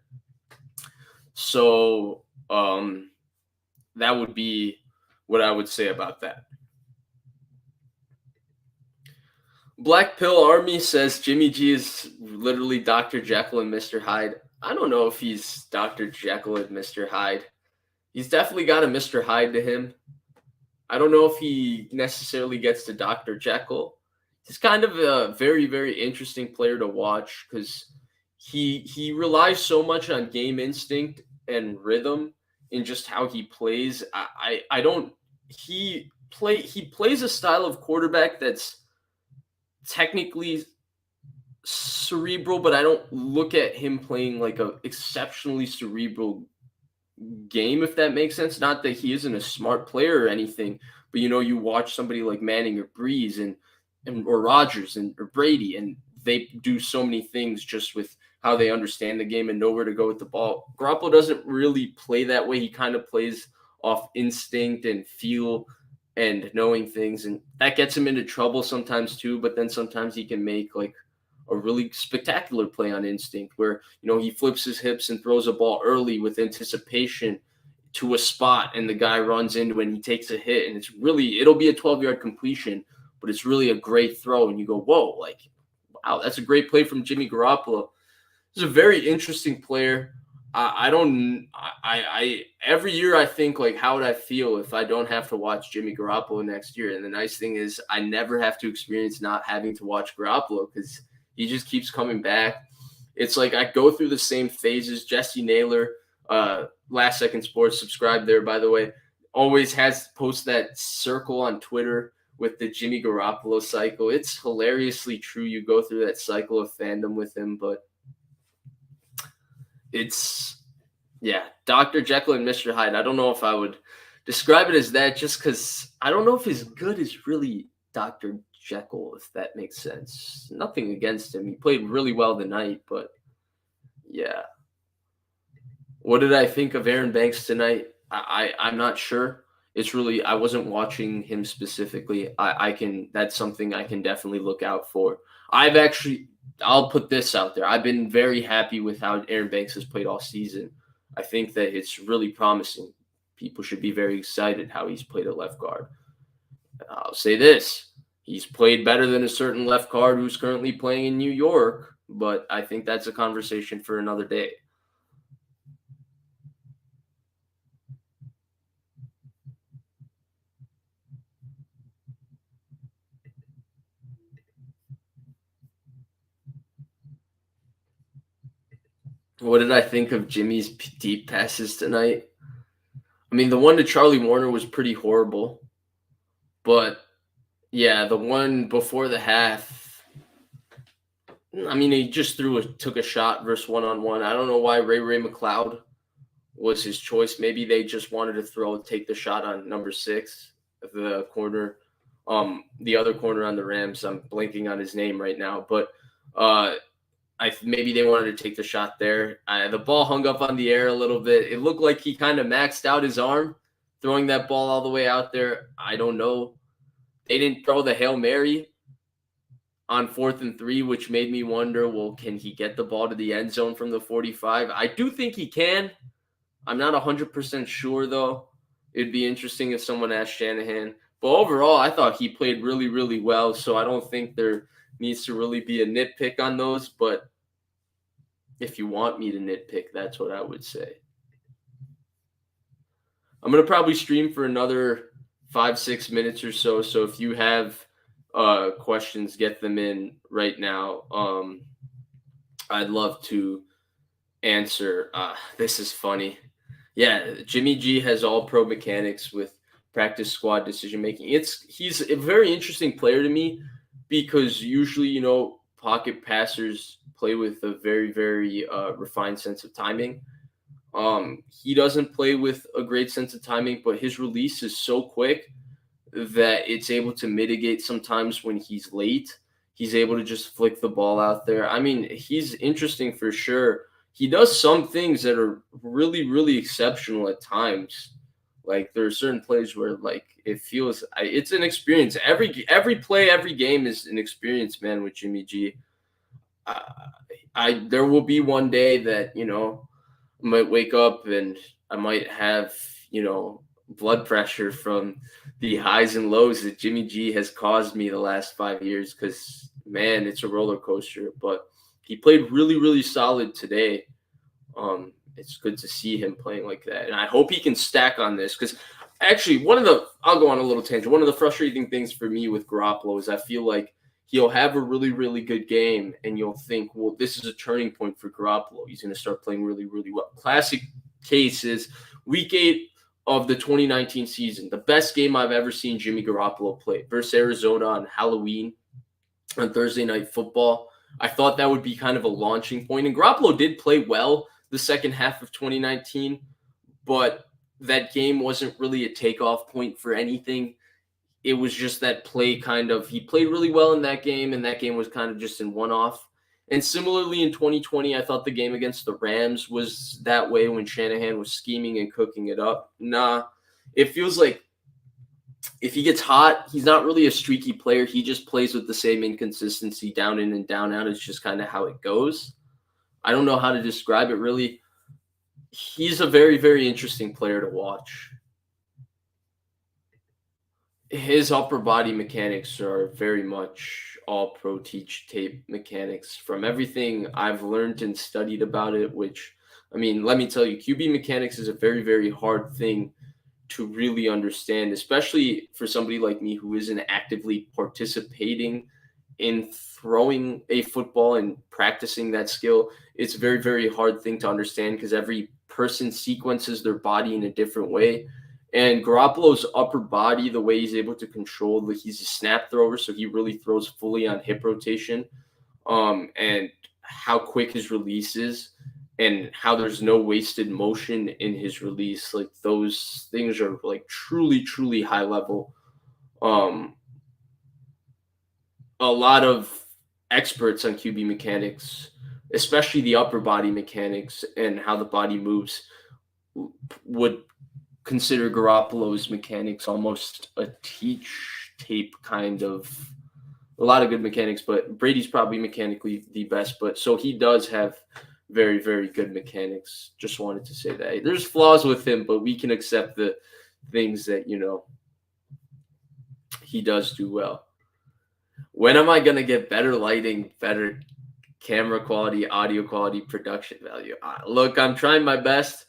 So that would be what I would say about that. Black Pill Army says Jimmy G is literally Dr. Jekyll and Mr. Hyde. I don't know if he's Dr. Jekyll and Mr. Hyde. He's definitely got a Mr. Hyde to him. I don't know if he necessarily gets to Dr. Jekyll. He's kind of a very, very interesting player to watch because he relies so much on game instinct and rhythm in just how he plays. He plays a style of quarterback that's technically cerebral, but I don't look at him playing like a exceptionally cerebral game, if that makes sense. Not that he isn't a smart player or anything, but you watch somebody like Manning or Breeze or Rodgers or Brady, and they do so many things just with how they understand the game and know where to go with the ball. Garoppolo doesn't really play that way. He kind of plays off instinct and feel and knowing things, and that gets him into trouble sometimes too. But then sometimes he can make like a really spectacular play on instinct where, he flips his hips and throws a ball early with anticipation to a spot, and the guy runs into it and he takes a hit, and it'll be a 12-yard completion, but it's really a great throw, and you go, whoa, like, wow, that's a great play from Jimmy Garoppolo. He's a very interesting player. I don't I every year I think like how would I feel if I don't have to watch Jimmy Garoppolo next year? And the nice thing is I never have to experience not having to watch Garoppolo because he just keeps coming back. It's like I go through the same phases. Jesse Naylor, Last Second Sports, subscribe there by the way, always has post that circle on Twitter with the Jimmy Garoppolo cycle. It's hilariously true. You go through that cycle of fandom with him, but it's yeah, Dr. Jekyll and Mr. Hyde. I don't know if I would describe it as that just because I don't know if his good is really Dr. Jekyll, if that makes sense. Nothing against him. He played really well tonight, but yeah. What did I think of Aaron Banks tonight? I'm not sure. It's really I wasn't watching him specifically. I can that's something I can definitely look out for. I've actually I'll put this out there. I've been very happy with how Aaron Banks has played all season. I think that it's really promising. People should be very excited how he's played at left guard. I'll say this. He's played better than a certain left guard who's currently playing in New York, but I think that's a conversation for another day. What did I think of Jimmy's deep passes tonight? I mean, the one to Charlie Warner was pretty horrible, but yeah, the one before the half. I mean, he just took a shot versus one on one. I don't know why Ray McLeod was his choice. Maybe they just wanted to take the shot on number 6, the corner, the other corner on the Rams. I'm blanking on his name right now, but maybe they wanted to take the shot there. The ball hung up on the air a little bit. It looked like he kind of maxed out his arm, throwing that ball all the way out there. I don't know. They didn't throw the Hail Mary on 4th and 3, which made me wonder, well, can he get the ball to the end zone from the 45? I do think he can. I'm not 100% sure, though. It'd be interesting if someone asked Shanahan. But overall, I thought he played really, really well, so I don't think there needs to really be a nitpick on those. But if you want me to nitpick, that's what I would say. I'm going to probably stream for another 5-6 minutes or so. So if you have questions, get them in right now. I'd love to answer. This is funny. Yeah, Jimmy G has all pro mechanics with practice squad decision making. He's a very interesting player to me because usually, pocket passers play with a very, very refined sense of timing. He doesn't play with a great sense of timing, but his release is so quick that it's able to mitigate sometimes when he's late. He's able to just flick the ball out there. I mean, he's interesting for sure. He does some things that are really, really exceptional at times. Like there are certain plays where like it feels it's an experience. Every play, every game is an experience, man. With Jimmy G, I there will be one day that I might wake up and I might have blood pressure from the highs and lows that Jimmy G has caused me the last 5 years. Because man, it's a roller coaster. But he played really, really solid today. It's good to see him playing like that, and I hope he can stack on this. Because actually, I'll go on a little tangent. One of the frustrating things for me with Garoppolo is I feel like he'll have a really, really good game, and you'll think, well, this is a turning point for Garoppolo. He's going to start playing really, really well. Classic case is Week 8 of the 2019 season, the best game I've ever seen Jimmy Garoppolo play versus Arizona on Halloween on Thursday Night Football. I thought that would be kind of a launching point, and Garoppolo did play well the second half of 2019, but that game wasn't really a takeoff point for anything. It was just that play he played really well in that game, and that game was kind of just in one-off. And similarly in 2020, I thought the game against the Rams was that way when Shanahan was scheming and cooking it up. Nah, it feels like if he gets hot, he's not really a streaky player. He just plays with the same inconsistency down in and down out. It's just kind of how it goes. I don't know how to describe it really. He's a very, very interesting player to watch. his upper body mechanics are very much all pro teach tape mechanics from everything I've learned and studied about it, which I mean, let me tell you, QB mechanics is a very, very hard thing to really understand, especially for somebody like me who isn't actively participating in throwing a football and practicing that skill. It's a very, very hard thing to understand because every person sequences their body in a different way. And Garoppolo's upper body, the way he's able to control, he's a snap thrower, so he really throws fully on hip rotation. And how quick his release is, and how there's no wasted motion in his release. Like those things are like truly, truly high level. Um, a lot of experts on QB mechanics, especially the upper body mechanics and how the body moves, would consider Garoppolo's mechanics almost a teach tape kind of. A lot of good mechanics, but Brady's probably mechanically the best. But so he does have very, very good mechanics. Just wanted to say that there's flaws with him, but we can accept the things that he does do well. When am I gonna get better lighting, better camera quality, audio quality, production value? Look, I'm trying my best.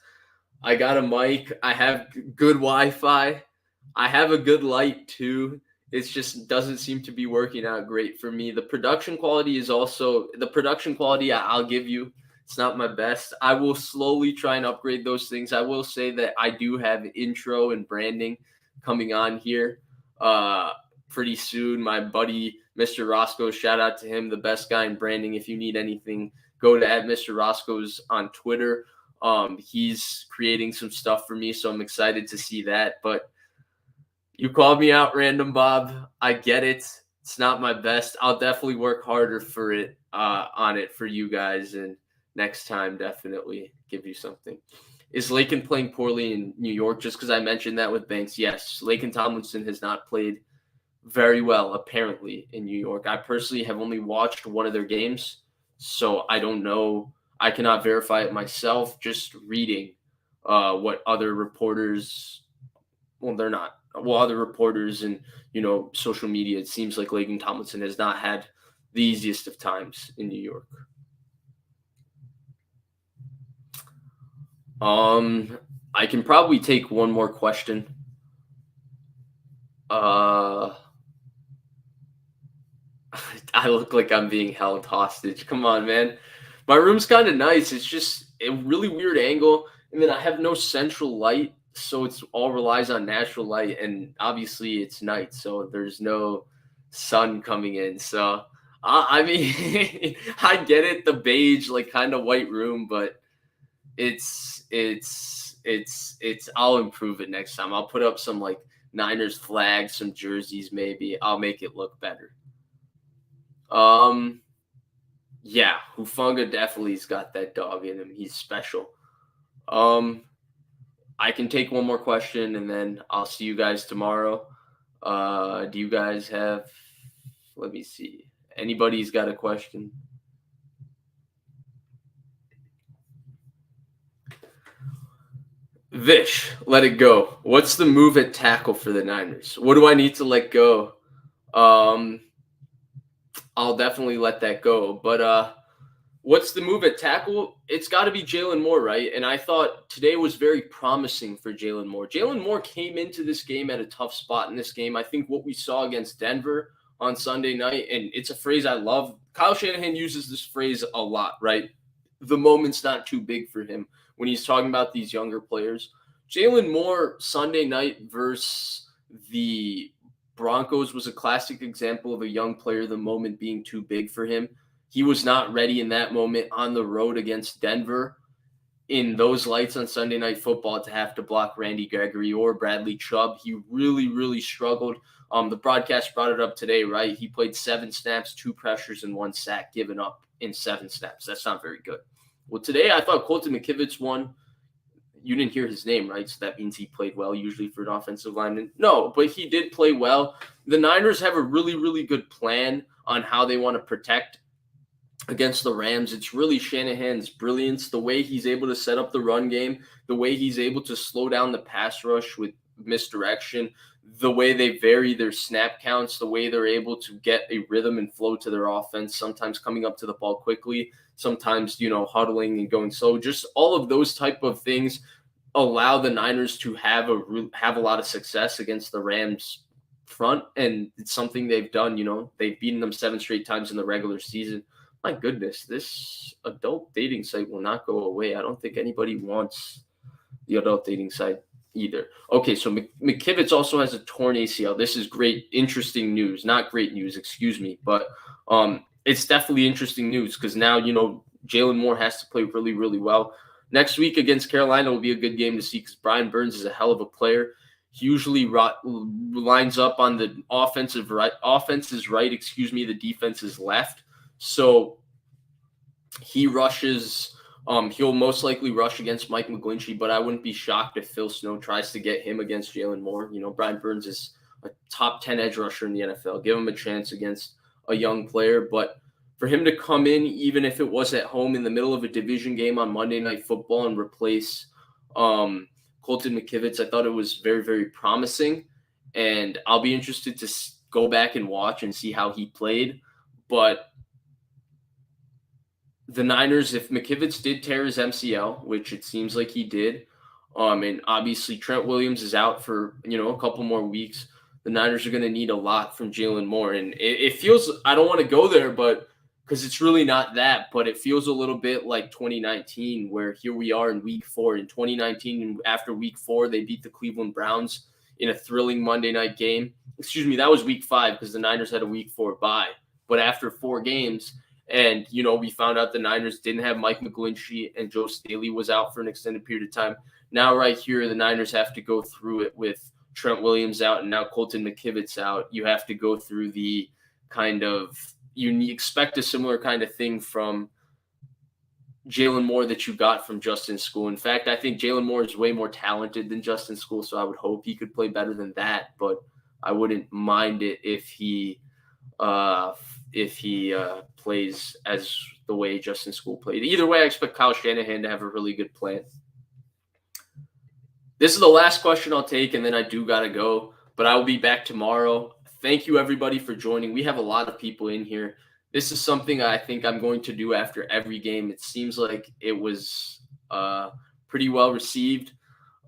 I got a mic. I have good Wi-Fi. I have a good light too. It just doesn't seem to be working out great for me. The production quality is also the production quality I'll give you. It's not my best. I will slowly try and upgrade those things. I will say that I do have intro and branding coming on here pretty soon. My buddy Mr. Roscoe, shout out to him, the best guy in branding. If you need anything, go to @Mr. Roscoe's on Twitter. He's creating some stuff for me, so I'm excited to see that. But you called me out, Random Bob. I get it. It's not my best. I'll definitely work harder for it on it for you guys, and next time definitely give you something. Is Lakin playing poorly in New York? Just because I mentioned that with Banks, yes. Lakin Tomlinson has not played very well, apparently, in New York. I personally have only watched one of their games, so I don't know. I cannot verify it myself. Just reading what other reporters. Well, they're not. Well, other reporters and social media. It seems like Lakin Tomlinson has not had the easiest of times in New York. I can probably take one more question. I look like I'm being held hostage. Come on, man. My room's kind of nice. It's just a really weird angle. And then I have no central light, so it's all relies on natural light. And obviously it's night, so there's no sun coming in. So I mean, I get it, the beige, like kind of white room, but it's I'll improve it next time. I'll put up some like Niners flags, some jerseys, maybe. I'll make it look better. Um, yeah, Hufunga definitely's got that dog in him. He's special. Um, I can take one more question and then I'll see you guys tomorrow. Do you guys have? Let me see. Anybody's got a question? Vish, let it go. What's the move at tackle for the Niners? What do I need to let go? Um, I'll definitely let that go. But what's the move at tackle? It's got to be Jalen Moore, right? And I thought today was very promising for Jalen Moore. Jalen Moore came into this game at a tough spot in this game. I think what we saw against Denver on Sunday night, and it's a phrase I love. Kyle Shanahan uses this phrase a lot, right? The moment's not too big for him when he's talking about these younger players. Jalen Moore Sunday night versus the Broncos was a classic example of a young player, the moment being too big for him. He was not ready in that moment on the road against Denver in those lights on Sunday Night Football to have to block Randy Gregory or Bradley Chubb. He really, really struggled. The broadcast brought it up today, right? He played 7 snaps, 2 pressures, and 1 sack given up in 7 snaps. That's not very good. Well, today I thought Colton McKivitz won. You didn't hear his name, right? So that means he played well, usually for an offensive lineman. No, but he did play well. The Niners have a really, really good plan on how they want to protect against the Rams. It's really Shanahan's brilliance, the way he's able to set up the run game, the way he's able to slow down the pass rush with misdirection, the way they vary their snap counts, the way they're able to get a rhythm and flow to their offense, sometimes coming up to the ball quickly, sometimes, huddling and going slow. Just all of those type of things allow the Niners to have a lot of success against the Rams front, and it's something they've done. They've beaten them 7 straight times in the regular season. My goodness, this adult dating site will not go away. I don't think anybody wants the adult dating site either. Okay, so McKivitz also has a torn ACL. This is great, interesting news. Not great news, excuse me, but it's definitely interesting news because now, Jalen Moore has to play really, really well. Next week against Carolina will be a good game to see because Brian Burns is a hell of a player. He usually lines up on the offense is right, the defense is left. So he rushes. He'll most likely rush against Mike McGlinchey, but I wouldn't be shocked if Phil Snow tries to get him against Jalen Moore. Brian Burns is a top 10 edge rusher in the NFL. Give him a chance against a young player, but for him to come in, even if it was at home in the middle of a division game on Monday Night Football and replace Colton McKivitz, I thought it was very, very promising, and I'll be interested to go back and watch and see how he played, but the Niners, if McKivitz did tear his MCL, which it seems like he did, and obviously Trent Williams is out for, a couple more weeks, the Niners are going to need a lot from Jalen Moore. And it feels, I don't want to go there, but because it's really not that, but it feels a little bit like 2019, where here we are in week 4. In 2019, after week 4, they beat the Cleveland Browns in a thrilling Monday night game. Excuse me, that was week 5 because the Niners had a week 4 bye. But after 4 games, and, we found out the Niners didn't have Mike McGlinchey and Joe Staley was out for an extended period of time. Now right here, the Niners have to go through it with Trent Williams out and now Colton McKivitz out. You have to go through the kind of – you expect a similar kind of thing from Jalen Moore that you got from Justin School. In fact, I think Jalen Moore is way more talented than Justin School, so I would hope he could play better than that. But I wouldn't mind it if he plays as the way Justin School played. Either way, I expect Kyle Shanahan to have a really good plan. This is the last question I'll take, and then I do got to go. But I will be back tomorrow. Thank you, everybody, for joining. We have a lot of people in here. This is something I think I'm going to do after every game. It seems like it was pretty well received.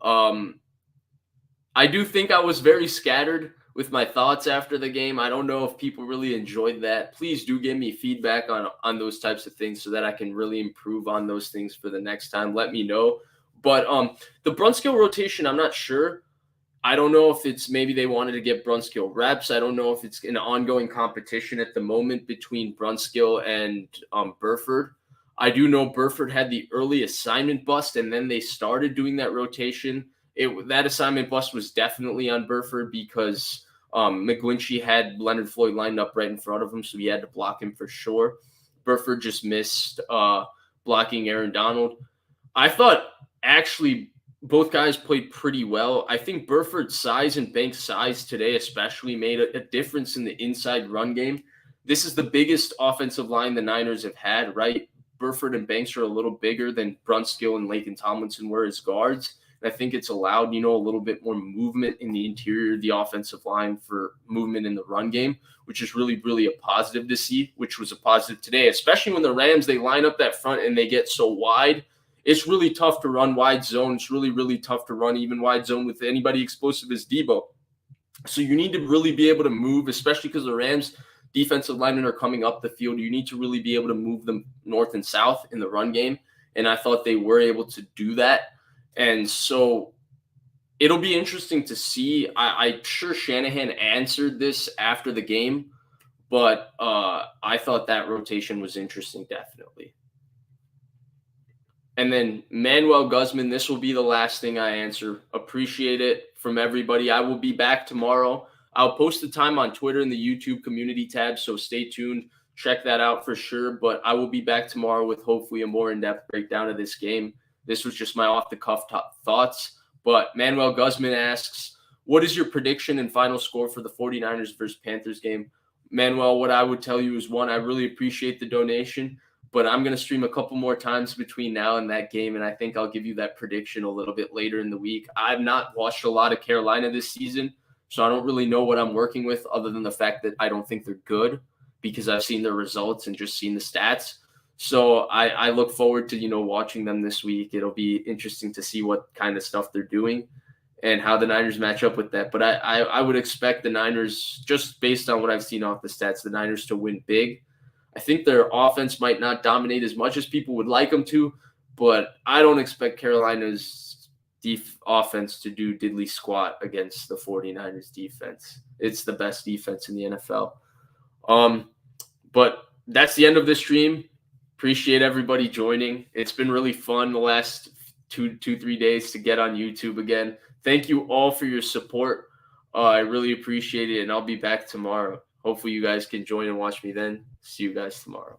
I do think I was very scattered with my thoughts after the game. I don't know if people really enjoyed that. Please do give me feedback on those types of things so that I can really improve on those things for the next time. Let me know. But the Brunskill rotation, I'm not sure. I don't know if it's maybe they wanted to get Brunskill reps. I don't know if it's an ongoing competition at the moment between Brunskill and Burford. I do know Burford had the early assignment bust, and then they started doing that rotation. That assignment bust was definitely on Burford because McGlinchey had Leonard Floyd lined up right in front of him, so he had to block him for sure. Burford just missed blocking Aaron Donald. I thought actually both guys played pretty well. I think Burford's size and Banks' size today especially made a difference in the inside run game. This is the biggest offensive line the Niners have had, right? Burford and Banks are a little bigger than Brunskill and Laken Tomlinson were as guards. I think it's allowed, a little bit more movement in the interior of the offensive line for movement in the run game, which is really, really a positive to see, which was a positive today, especially when the Rams, they line up that front and they get so wide. It's really tough to run wide zone. It's really, really tough to run even wide zone with anybody explosive as Debo. So you need to really be able to move, especially because the Rams defensive linemen are coming up the field. You need to really be able to move them north and south in the run game. And I thought they were able to do that. And so it'll be interesting to see. I'm sure Shanahan answered this after the game, but I thought that rotation was interesting, definitely. And then Manuel Guzman, this will be the last thing I answer. Appreciate it from everybody. I will be back tomorrow. I'll post the time on Twitter in the YouTube community tab, so stay tuned. Check that out for sure. But I will be back tomorrow with hopefully a more in-depth breakdown of this game. This was just my off-the-cuff thoughts. But Manuel Guzman asks, what is your prediction and final score for the 49ers versus Panthers game? Manuel, what I would tell you is, one, I really appreciate the donation, but I'm going to stream a couple more times between now and that game, and I think I'll give you that prediction a little bit later in the week. I've not watched a lot of Carolina this season, So I don't really know what I'm working with other than the fact that I don't think they're good because I've seen their results and just seen the stats. So I look forward to, watching them this week. It'll be interesting to see what kind of stuff they're doing and how the Niners match up with that. But I would expect the Niners, just based on what I've seen off the stats, the Niners to win big. I think their offense might not dominate as much as people would like them to, but I don't expect Carolina's offense to do diddly squat against the 49ers defense. It's the best defense in the NFL. But that's the end of this stream. Appreciate everybody joining. It's been really fun the last 3 days to get on YouTube again. Thank you all for your support. I really appreciate it, and I'll be back tomorrow. Hopefully you guys can join and watch me then. See you guys tomorrow.